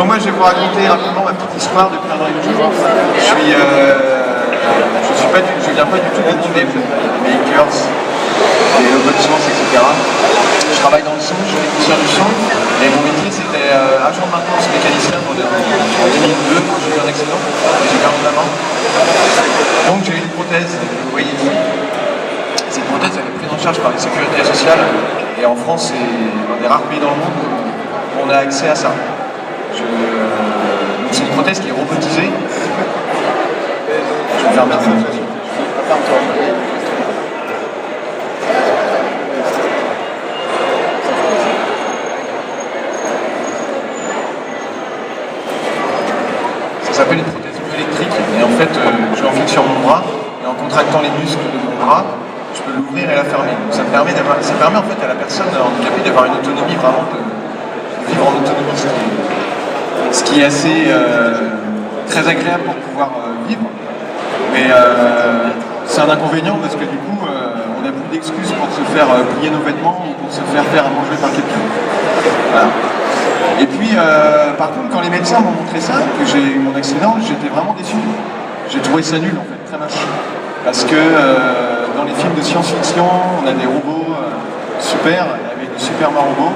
Donc moi je vais vous raconter rapidement ma petite histoire depuis un an et demi. Je viens pas du tout du monde des makers, des open source, etc. Je travaille dans le son, je suis technicien du son, et mon métier c'était agent de maintenance mécanicien en 2002 quand j'ai eu un accident, j'ai perdu la main. Donc j'ai eu une prothèse, vous voyez ici. Cette prothèse elle est prise en charge par la sécurité sociale, et en France c'est un des rares pays dans le monde où on a accès à ça. C'est une prothèse qui est robotisée. Je vais faire ma photo. Ça s'appelle une prothèse électrique et en fait je l'enfile sur mon bras et en contractant les muscles de mon bras je peux l'ouvrir et la fermer. Donc ça permet en fait à la personne handicapée d'avoir une autonomie vraiment de vivre en autonomie, ce qui est assez très agréable pour pouvoir vivre, mais c'est un inconvénient parce que du coup on n'a plus d'excuses pour se faire plier nos vêtements ou pour se faire à manger par quelqu'un. Voilà. Et puis par contre quand les médecins m'ont montré ça, que j'ai eu mon accident, j'étais vraiment déçu. J'ai trouvé ça nul en fait, très moche. Parce que dans les films de science-fiction, on a des robots super, avec des super robots.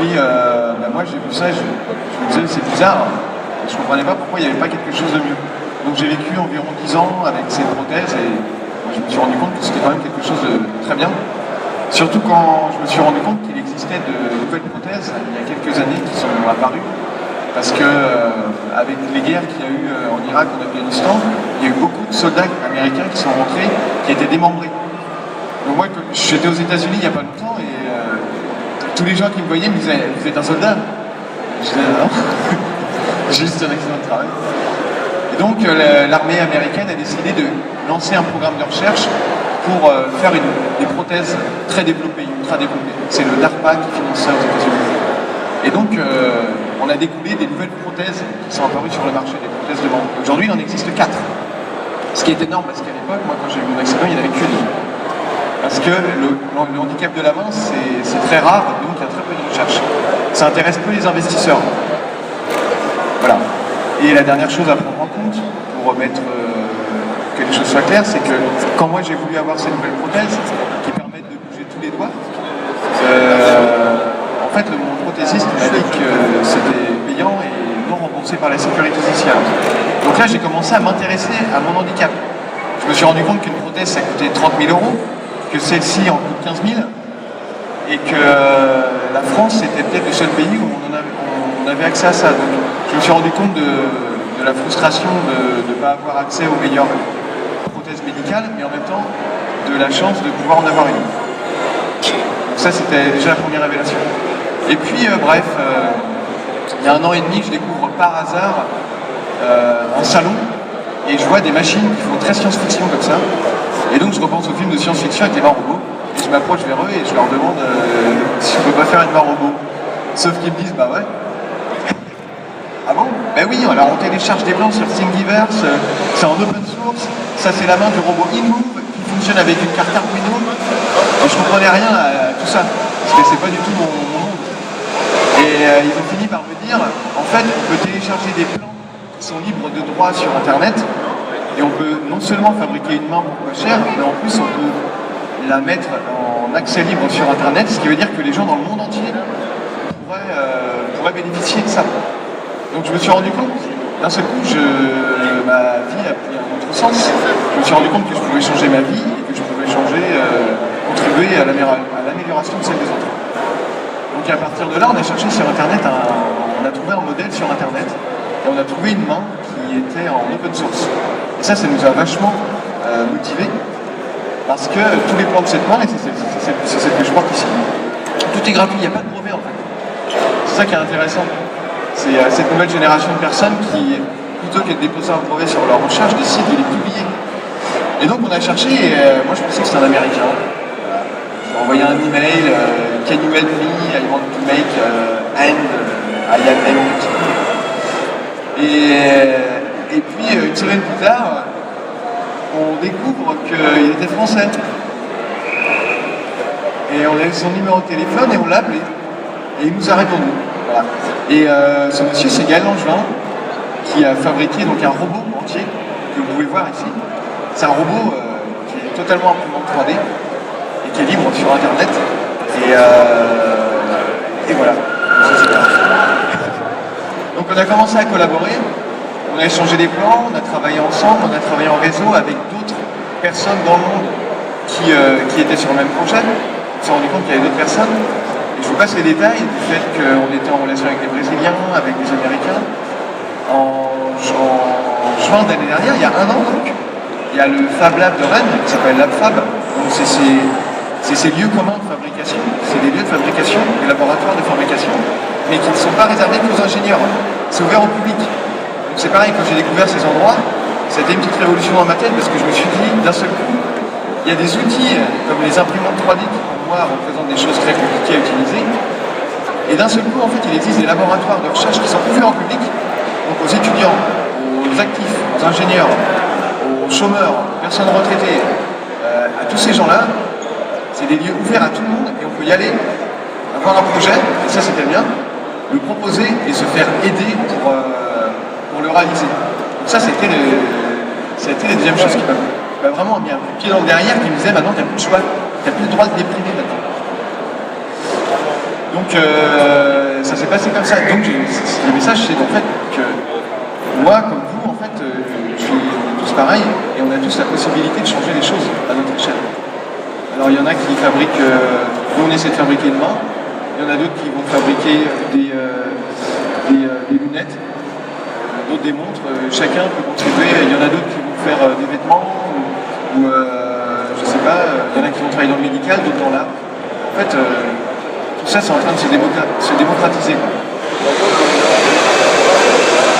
Puis moi j'ai vu ça, je me disais c'est bizarre, je ne comprenais pas pourquoi il n'y avait pas quelque chose de mieux. Donc j'ai vécu environ 10 ans avec cette prothèse et je me suis rendu compte que c'était quand même quelque chose de très bien. Surtout quand je me suis rendu compte qu'il existait de nouvelles prothèses il y a quelques années qui sont apparues. Parce que avec les guerres qu'il y a eu en Irak, en Afghanistan, il y a eu beaucoup de soldats américains qui sont rentrés, qui étaient démembrés. Donc moi j'étais aux États-Unis il n'y a pas longtemps et tous les gens qui me voyaient me disaient « Vous êtes un soldat ?» Je disais « Non, j'ai juste un accident de travail. » Et donc l'armée américaine a décidé de lancer un programme de recherche pour faire des prothèses très développées, ultra développées. C'est le DARPA qui finance ça aux États-Unis. Et donc on a découlé des nouvelles prothèses qui sont apparues sur le marché, des prothèses de membres. Aujourd'hui il en existe 4. Ce qui est énorme parce qu'à l'époque, moi quand j'ai eu mon accident, il n'y en avait qu'une. Parce que le handicap de la main, c'est très rare, donc il y a très peu de recherche. Ça intéresse peu les investisseurs. Voilà. Et la dernière chose à prendre en compte, pour mettre que les choses soient claires, c'est que quand moi j'ai voulu avoir ces nouvelles prothèses, qui permettent de bouger tous les doigts, en fait mon prothésiste m'a dit que c'était payant et non remboursé par la sécurité sociale. Donc là j'ai commencé à m'intéresser à mon handicap. Je me suis rendu compte qu'une prothèse ça coûtait 30 000 €. Que celle-ci en coûte 15 000 et que la France c'était peut-être le seul pays où on avait accès à ça. Donc je me suis rendu compte de la frustration de ne pas avoir accès aux meilleures prothèses médicales, mais en même temps de la chance de pouvoir en avoir une. Donc ça c'était déjà la première révélation. Et puis bref, il y a un an et demi je découvre par hasard un salon et je vois des machines qui font très science-fiction comme ça. Et donc je repense aux films de science-fiction avec les mains robots, et je m'approche vers eux et je leur demande si je peux pas faire une main robot. Sauf qu'ils me disent bah ouais. Ah bon? Ben oui, alors on télécharge des plans sur Thingiverse, c'est en open source, ça c'est la main du robot InMove qui fonctionne avec une carte Arduino. Et je comprenais rien à tout ça, parce que c'est pas du tout mon monde. Et ils ont fini par me dire, en fait on peut télécharger des plans qui sont libres de droit sur internet. Et on peut non seulement fabriquer une main beaucoup moins chère, mais en plus on peut la mettre en accès libre sur internet, ce qui veut dire que les gens dans le monde entier pourraient bénéficier de ça. Donc je me suis rendu compte, d'un seul coup, ma vie a pris un autre sens. Je me suis rendu compte que je pouvais changer ma vie et que je pouvais contribuer à l'amélioration de celle des autres. Donc à partir de là, on a cherché sur internet, on a trouvé un modèle sur internet, et on a trouvé une main qui était en open source. Et ça nous a vachement motivés, parce que tous les plans de cette main, et c'est celle que je porte ici, tout est gratuit, il n'y a pas de brevet en fait. C'est ça qui est intéressant. C'est cette nouvelle génération de personnes qui, plutôt que de déposer un brevet sur leur recherche, décident de les publier. Et donc on a cherché, et moi je pensais que c'était un Américain. J'ai envoyé un email, can you help me, I want to make I am et puis une semaine plus tard, on découvre qu'il était français. Et on a eu son numéro de téléphone et on l'a appelé. Et il nous a répondu. Voilà. Et ce monsieur, c'est Gaël Langevin, qui a fabriqué donc un robot entier, que vous pouvez voir ici. C'est un robot qui est totalement imprimé en 3D, et qui est libre sur Internet. Et voilà. Donc on a commencé à collaborer, on a échangé des plans, on a travaillé ensemble, on a travaillé en réseau avec d'autres personnes dans le monde qui étaient sur le même projet. On s'est rendu compte qu'il y avait d'autres personnes. Et je vous passe les détails du fait qu'on était en relation avec des Brésiliens, avec des Américains. En juin d'année dernière, il y a un an donc, il y a le Fab Lab de Rennes qui s'appelle LabFab. Donc c'est ces lieux communs de fabrication, c'est des lieux de fabrication, des laboratoires de fabrication, mais qui ne sont pas réservés qu'aux ingénieurs. C'est ouvert au public. Donc c'est pareil, quand j'ai découvert ces endroits, c'était une petite révolution dans ma tête parce que je me suis dit, d'un seul coup, il y a des outils comme les imprimantes 3D qui pour moi représentent des choses très compliquées à utiliser. Et d'un seul coup, en fait, il existe des laboratoires de recherche qui sont ouverts au public, donc aux étudiants, aux actifs, aux ingénieurs, aux chômeurs, aux personnes retraitées, à tous ces gens-là. C'est des lieux ouverts à tout le monde et on peut y aller, avoir un projet, et ça c'était bien, le proposer et se faire aider pour le réaliser. Donc ça c'était la deuxième chose qui m'a vraiment mis un pied dans le derrière, qui me disait maintenant t'as plus de choix, t'as plus le droit de déprimer maintenant. Donc ça s'est passé comme ça. Donc le message c'est en fait que moi comme vous en fait on est tous pareils et on a tous la possibilité de changer les choses à notre échelle. Alors il y en a qui fabriquent, nous on essaie de fabriquer une main, il y en a d'autres qui vont fabriquer des lunettes, d'autres des montres, chacun peut contribuer, il y en a d'autres qui vont faire des vêtements, ou je sais pas, il y en a qui vont travailler dans le médical, d'autres dans l'art. En fait, tout ça c'est en train de se démocratiser.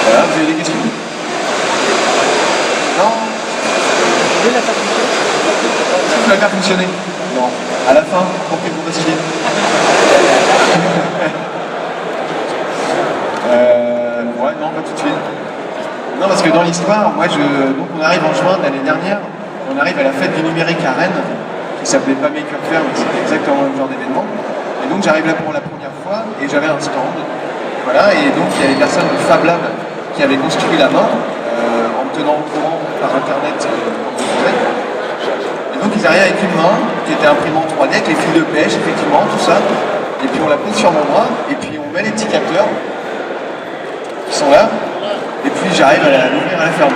Voilà, vous avez des questions? Non? Ça n'a pas fonctionné. Non. À la fin, pour que vous restiez. Ouais, non, pas tout de suite. Non, parce que dans l'histoire, moi, donc on arrive en juin de l'année dernière, on arrive à la fête du numérique à Rennes, qui s'appelait pas Maker Faire, mais c'était exactement le même genre d'événement. Et donc j'arrive là pour la première fois, et j'avais un stand. Voilà, et donc il y a des personnes du Fab Lab qui avaient construit la main, en me tenant au courant par internet quand je faisais. Et donc ils arrivent avec une main qui était imprimée en 3D, avec les fils de pêche, effectivement, tout ça. Et puis on la pose sur mon bras, et puis on met les petits capteurs qui sont là, et puis j'arrive à l'ouvrir et à la fermer.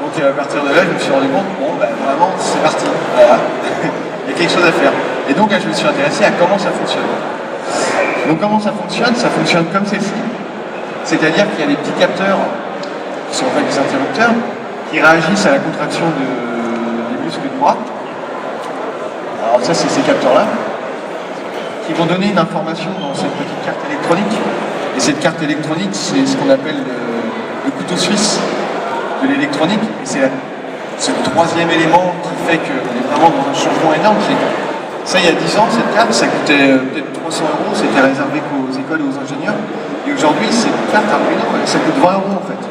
Donc à partir de là, je me suis rendu compte, bon, ben vraiment, c'est parti, voilà, il y a quelque chose à faire. Et donc là, je me suis intéressé à comment ça fonctionne. Donc comment ça fonctionne comme ceci. C'est-à-dire qu'il y a des petits capteurs, qui sont en fait des interrupteurs, qui réagissent à la contraction des muscles du bras. Alors ça, c'est ces capteurs-là, qui vont donner une information dans cette petite carte électronique. Et cette carte électronique, c'est ce qu'on appelle le couteau suisse de l'électronique. Et c'est le troisième élément qui fait qu'on est vraiment dans un changement énorme. Ça, il y a 10 ans, cette carte, ça coûtait peut-être 300 €, c'était réservé qu'aux écoles et aux ingénieurs. Et aujourd'hui, cette carte Arduino, ça coûte 20 € en fait.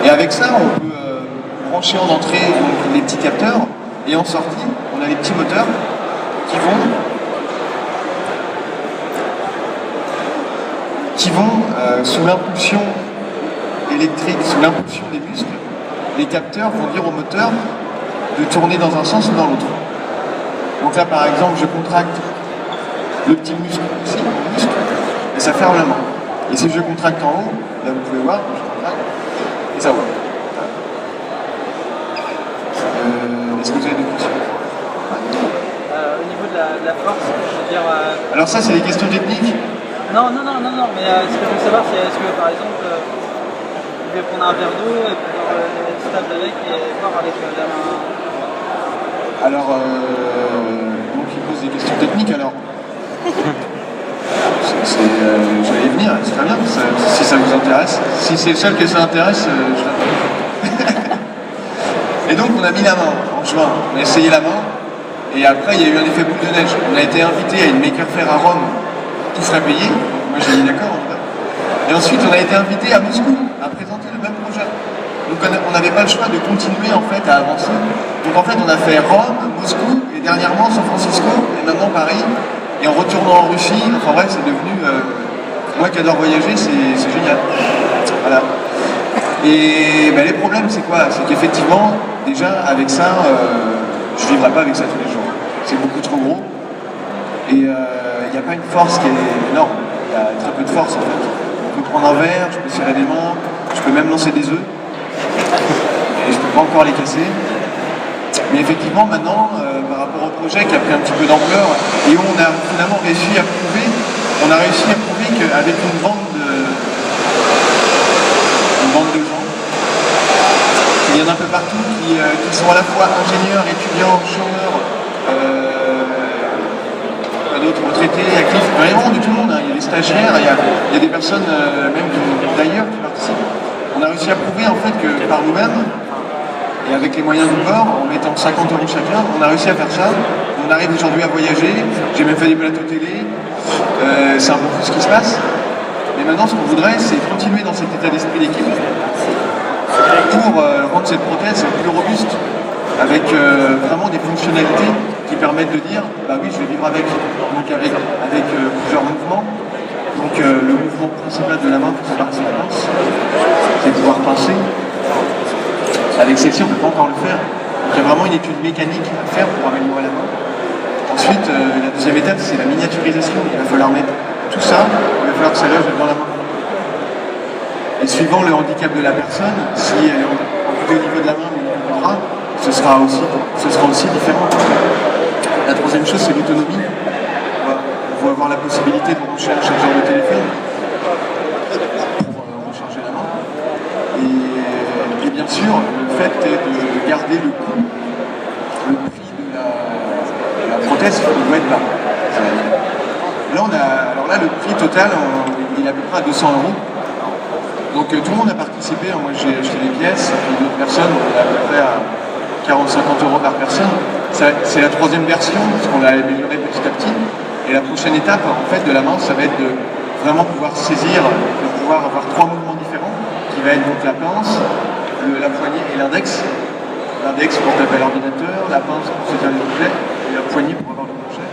Et avec ça, on peut brancher en entrée donc, les petits capteurs, et en sortie, on a les petits moteurs qui vont sous l'impulsion électrique, sous l'impulsion des muscles, les capteurs vont dire au moteur de tourner dans un sens ou dans l'autre. Donc là, par exemple, je contracte le petit muscle ici, le muscle, et ça ferme la main. Et si je contracte en haut, là vous pouvez voir, je contracte, et ça ouvre. Est-ce que vous avez des questions? Au niveau de la force, je veux dire... Alors ça, c'est des questions techniques? Non, mais ce que je veux savoir, c'est est-ce que, par exemple, vous pouvez prendre un verre d'eau et pouvoir être stable avec et boire avec la main? Alors, donc il pose des questions techniques, alors. Je vais y venir, c'est très bien, si ça vous intéresse. Si c'est le seul que ça intéresse, je Et donc on a mis la main en juin, on a essayé la main, et après il y a eu un effet boule de neige. On a été invité à une Maker Faire à Rome, tout frais payé, donc moi j'ai dit d'accord, on y va. Et ensuite on a été invité à Moscou à présenter le même projet. Donc on n'avait pas le choix de continuer en fait à avancer. Donc en fait on a fait Rome, Moscou, et dernièrement San Francisco, et maintenant Paris. Et en retournant en Russie, enfin bref, c'est devenu Moi qui adore voyager, c'est génial. Voilà. Et ben, les problèmes, c'est quoi? C'est qu'effectivement, déjà, avec ça, je ne vivrai pas avec ça tous les jours. C'est beaucoup trop gros. Et il n'y a pas une force qui est énorme. Il y a très peu de force, en fait. On peut prendre un verre, je peux serrer des mains, je peux même lancer des œufs. Et je ne peux pas encore les casser. Mais effectivement, maintenant, par rapport au projet qui a pris un petit peu d'ampleur, et où on a finalement réussi à prouver qu'avec une bande de gens qui viennent un peu partout, qui sont à la fois ingénieurs, étudiants, chômeurs, d'autres retraités, actifs, vraiment de tout le monde. Hein. Il y a des stagiaires, il y a des personnes même d'ailleurs qui participent. On a réussi à prouver en fait que par nous-mêmes, et avec les moyens du bord, en mettant 50 € chacun, on a réussi à faire ça. On arrive aujourd'hui à voyager, j'ai même fait des plateaux télé, c'est un peu tout ce qui se passe. Mais maintenant, ce qu'on voudrait, c'est continuer dans cet état d'esprit d'équipe pour rendre cette prothèse plus robuste, avec vraiment des fonctionnalités qui permettent de dire, bah oui, je vais vivre avec. Donc avec plusieurs mouvements. Donc le mouvement principal de la main, pour partie de la pince, c'est pouvoir pincer. Avec celle-ci, on ne peut pas encore le faire. Donc il y a vraiment une étude mécanique à faire pour améliorer la main. Ensuite, la deuxième étape, c'est la miniaturisation. Il va falloir mettre tout ça, il va falloir que ça loge dans la main. Et suivant le handicap de la personne, si elle est amputée au niveau de la main ou au niveau du bras, ce sera aussi différent. La troisième chose, c'est l'autonomie. On va avoir la possibilité de brancher un chargeur de téléphone pour recharger la main. Et bien sûr, le fait est de garder le coût, le prix de la prothèse doit être là. Là, le prix total, il est à peu près à 200 €. Donc tout le monde a participé. Moi, j'ai acheté des pièces, et puis d'autres personnes, on est à peu près à 40-50 € par personne. C'est la troisième version, parce qu'on l'a amélioré petit à petit. Et la prochaine étape, en fait, de la main, ça va être de vraiment pouvoir saisir, de pouvoir avoir 3 mouvements différents, qui va être donc la pince, la poignée et l'index. L'index pour taper à l'ordinateur, la pince pour se faire les objets, et la poignée pour avoir le crochet.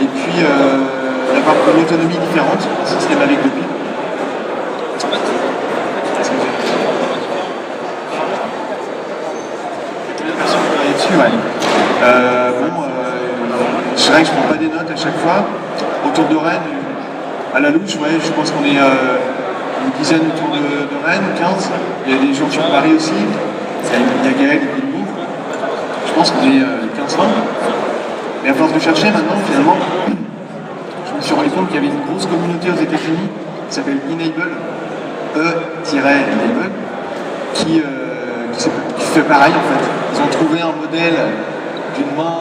Et puis, la part de l'autonomie différente, un système avec le pied. Ouais. C'est vrai que je prends pas des notes à chaque fois. Autour de Rennes, à la louche, ouais, je pense qu'on est une dizaine autour de Rennes, 15. Il y a des gens sur Paris aussi. Il y a Gaël et Bilbao. Je pense qu'on est 15-20. Mais à force de chercher maintenant, finalement, je me suis rendu compte qu'il y avait une grosse communauté aux États-Unis qui s'appelle Enable, E-Enable, qui fait pareil en fait. Ils ont trouvé un modèle d'une main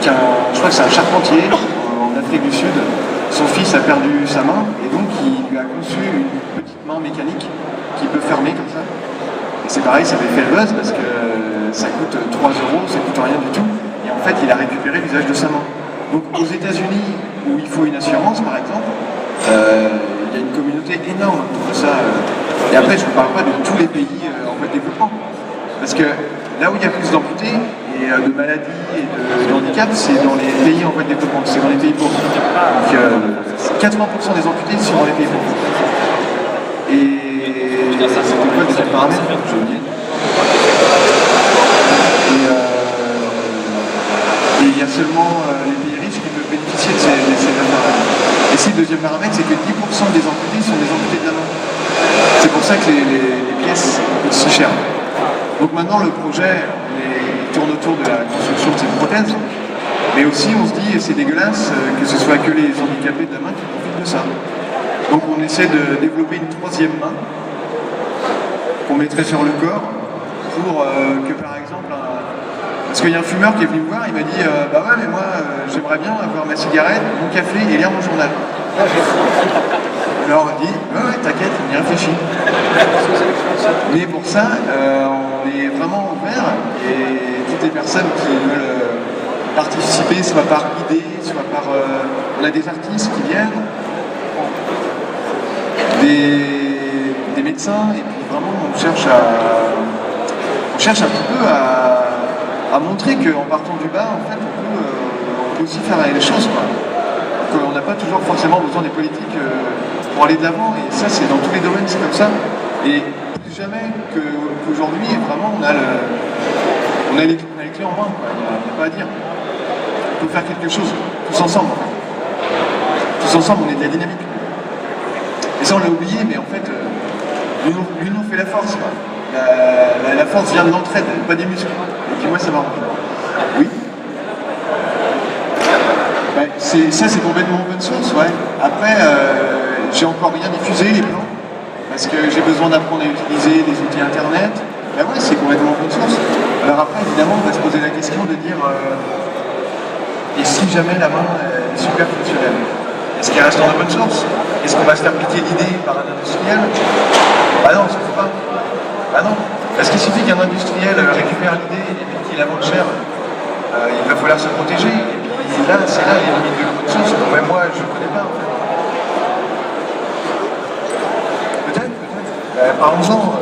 je crois que c'est un charpentier en Afrique du Sud. Son fils a perdu sa main et donc il lui a conçu une petite main mécanique qui peut fermer comme ça. Et c'est pareil, ça avait fait le buzz parce que ça coûte 3 €, ça coûte rien du tout. Et en fait, il a récupéré l'usage de sa main. Donc aux États-Unis, où il faut une assurance par exemple, il y a une communauté énorme autour de ça. Et après, je ne vous parle pas de tous les pays en voie de développement. Parce que là où il y a plus d'amputés et de maladies et de handicap, c'est dans les pays en voie de développement, c'est dans les pays pauvres. Donc 80% des amputés sont dans les pays pauvres. Et c'était quoi le deuxième paramètre? J'ai oublié. Et il y a seulement les pays riches qui peuvent bénéficier de ces paramètres. Et si le deuxième paramètre, c'est que 10% des amputés sont des amputés de la main. C'est pour ça que les pièces coûtent si cher. Donc maintenant, le projet tourne autour de la construction de cette prothèse, mais aussi on se dit, et c'est dégueulasse, que ce soit que les handicapés de la main qui profitent de ça. Donc on essaie de développer une troisième main qu'on mettrait sur le corps pour que par exemple, parce qu'il y a un fumeur qui est venu me voir, il m'a dit bah ouais mais moi j'aimerais bien avoir ma cigarette, mon café et lire mon journal. Alors on dit ouais t'inquiète, on y réfléchit. Mais pour ça, on est vraiment ouvert et toutes les personnes qui veulent participer, soit par idée, soit par... on a des artistes qui viennent, des médecins, et puis vraiment on cherche un petit peu à montrer qu'en partant du bas, en fait, on peut aussi faire les choses, quoi. qu'on n'a pas toujours forcément besoin des politiques pour aller de l'avant, et ça c'est dans tous les domaines, c'est comme ça. Et plus jamais qu'aujourd'hui, vraiment, on a les clés en main, il n'y a pas à dire. On peut faire quelque chose, tous ensemble. Tous ensemble, on est de la dynamique. Et ça, on l'a oublié, mais en fait, l'union fait la force. Quoi. La force vient de l'entraide, pas des muscles. Et puis moi, ça m'arrange. Oui. Ça, c'est complètement open source, ouais. Après, j'ai encore rien diffusé, les plans, parce que j'ai besoin d'apprendre à utiliser des outils internet. Ben ouais, c'est complètement open source. Alors après, évidemment, on va se poser la question de dire et si jamais la main est super fonctionnelle, est-ce qu'elle reste en open source? Est-ce qu'on va se faire piquer l'idée par un industriel? Bah non, ça ne faut pas. Bah non. Parce qu'il suffit qu'un industriel récupère l'idée et puis qu'il la vende cher, il va falloir se protéger. Et puis là, c'est là les limites de l'open source. Même moi, je ne connais pas. En fait. Peut-être. Parlons-en.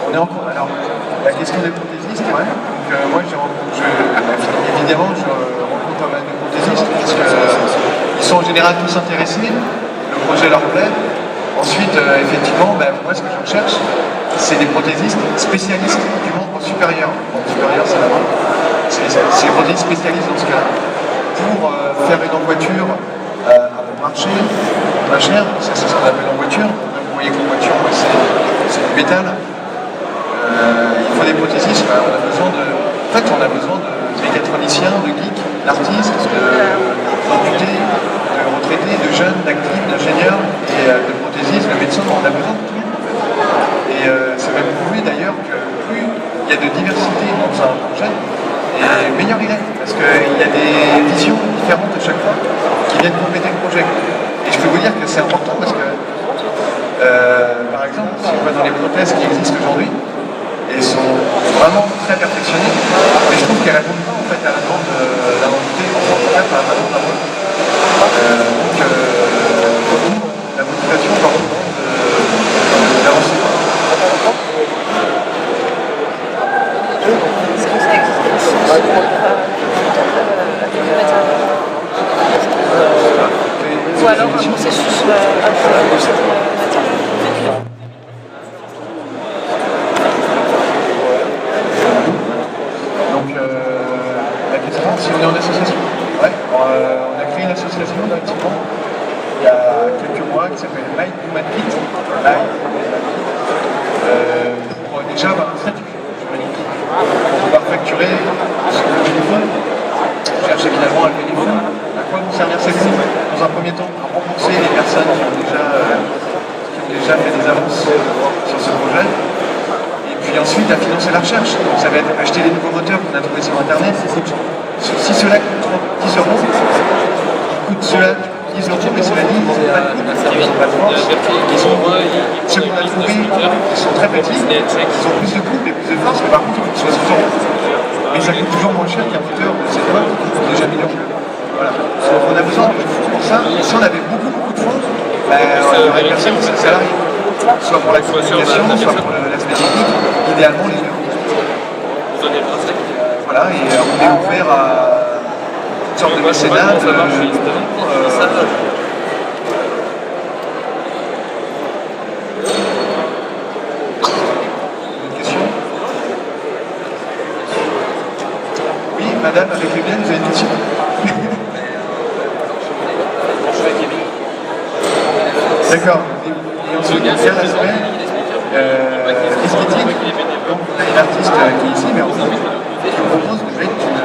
On est encore. Alors, la question des prothésistes, ouais. Donc, moi, évidemment, je rencontre pas mal de prothésistes parce qu'ils sont en général tous intéressés. Le projet leur plaît. Ensuite, effectivement, moi, ce que je recherche, c'est des prothésistes spécialistes du membre supérieur. Le membre supérieur, c'est la main. C'est les prothésistes spécialistes dans ce cas-là. Pour faire une envoiture à bon marché, pas cher, c'est ce qu'on appelle envoiture. Vous voyez qu'en voiture, c'est du métal. Il faut des prothésistes, on a besoin de mécatroniciens, de geeks, d'artistes, d'amputés, de retraités, de jeunes, d'actifs, d'ingénieurs et de prothésistes, de médecins, on a besoin de tout le monde. Et c'est même prouvé d'ailleurs que plus il y a de diversité dans un projet, et meilleur il est, parce qu'il y a des visions différentes à chaque fois qui viennent compléter le projet. Et je peux vous dire que c'est important parce que, par exemple, si on va dans les prothèses qui existent aujourd'hui, elles sont vraiment très perfectionnées, mais je trouve qu'elles répondent pas en fait à la demande de la mobilité, en tout cas pas à la demande d'un monde. Donc, la motivation leur demande d'avancer. Ou alors un processus Donc la question, si on est en association, ouais, on a créé une association effectivement il y a quelques mois qui s'appelle My Human Kit, pour déjà avoir un statut juridique, pour pouvoir facturer ce que le téléphone, chercher finalement à lever les fonds. À quoi vont servir ces fonds? Dans un premier temps, à rembourser les personnes qui ont déjà fait des avances sur ce projet. Et puis ensuite, à financer la recherche. Donc ça va être acheter les nouveaux moteurs qu'on a trouvés sur Internet. Si cela coûte 10 euros, il coûte cela 10 euros, mais cela dit, ils n'ont pas de coût, ils n'ont pas de force. Ceux qu'on a trouvés, ils sont très petits, ils ont plus de coût et plus de force, mais par contre, ils coûtent 60 euros. Et ça coûte toujours moins cher qu'un moteur de cette époque qui coûte déjà 1000 euros. Voilà. Donc on a besoin de fonds pour ça. Et si on avait beaucoup de fonds, il y aurait personne qui serait salarié. Soit pour la communication, soit pour l'aspect technique, idéalement les deux. Voilà, et on est ouvert à une sorte de mécénat Une question? Oui, madame, avec les biens, vous avez une question? D'accord. Et ensuite, il y a l'aspect esthétique. Donc, on a une artiste qui est ici, mais on propose de mettre une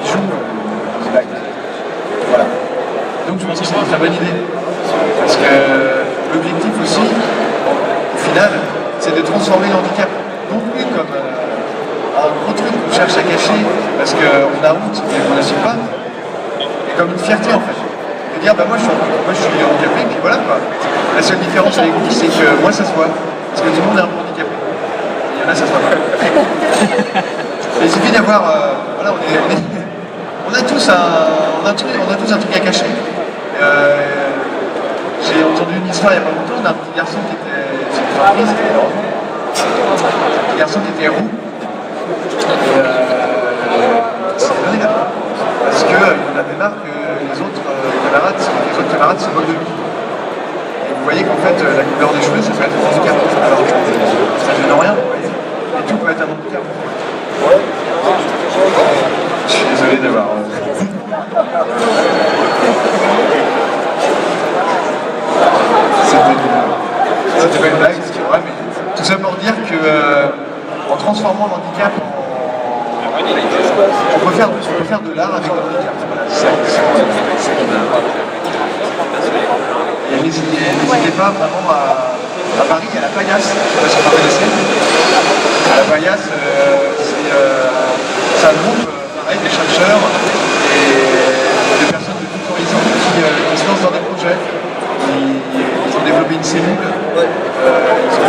bijou bague. Voilà. Donc, je pense que c'est une très bonne idée. Parce que l'objectif aussi, au final, c'est de transformer le handicap. Non plus comme un gros truc qu'on cherche à cacher parce qu'on a honte et qu'on n'assume pas, mais comme une fierté en fait. De dire, moi je suis handicapé, et puis voilà quoi. La seule différence avec vous, c'est que moi ça se voit. Parce que tout le monde est un peu handicapé. Il y en a, ça se voit pas. Il suffit d'avoir. Voilà, on a tous un truc à cacher. J'ai entendu une histoire il n'y a pas longtemps d'un petit garçon qui était. C'est une entreprise, un petit garçon qui était roux. C'est donné là. Parce qu'il en avait marre que les autres camarades se moquent de lui. Et vous voyez qu'en fait, la couleur des cheveux, ça peut être un handicap. Alors que ça ne gêne rien, vous voyez. Et tout peut être un handicap. Je suis désolé d'avoir. C'était pas une blague, ouais, mais tout ça pour dire que en transformant l'handicap on peut faire de l'art avec le handicap. Et n'hésitez pas vraiment à Paris, il y a la Paillasse, je ne sais pas si vous connaissez. La Paillasse, c'est un groupe pareil, des chercheurs et des personnes de tout horizon qui se lancent dans des projets. Ils ont développé une cellule, ils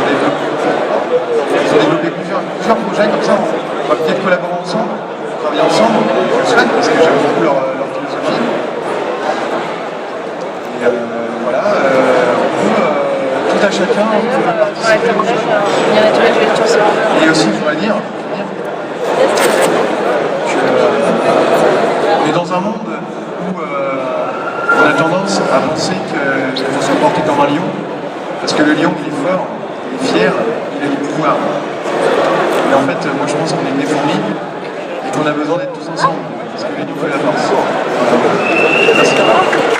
ont développé plusieurs projets comme ça, on va peut-être collaborer ensemble, travailler ensemble, je le souhaite parce que j'aime beaucoup leur philosophie. Et voilà, on peut, tout à chacun, on peut participer au jeu. Et aussi, il faudrait dire qu'on est dans un monde où on a tendance à penser qu'il faut se comporter comme un lion, parce que le lion il est fort, il est fier, il a du pouvoir. Mais en fait, moi je pense qu'on est des fourmis et qu'on a besoin d'être tous ensemble, parce que l'union fait la force. Voilà. Merci.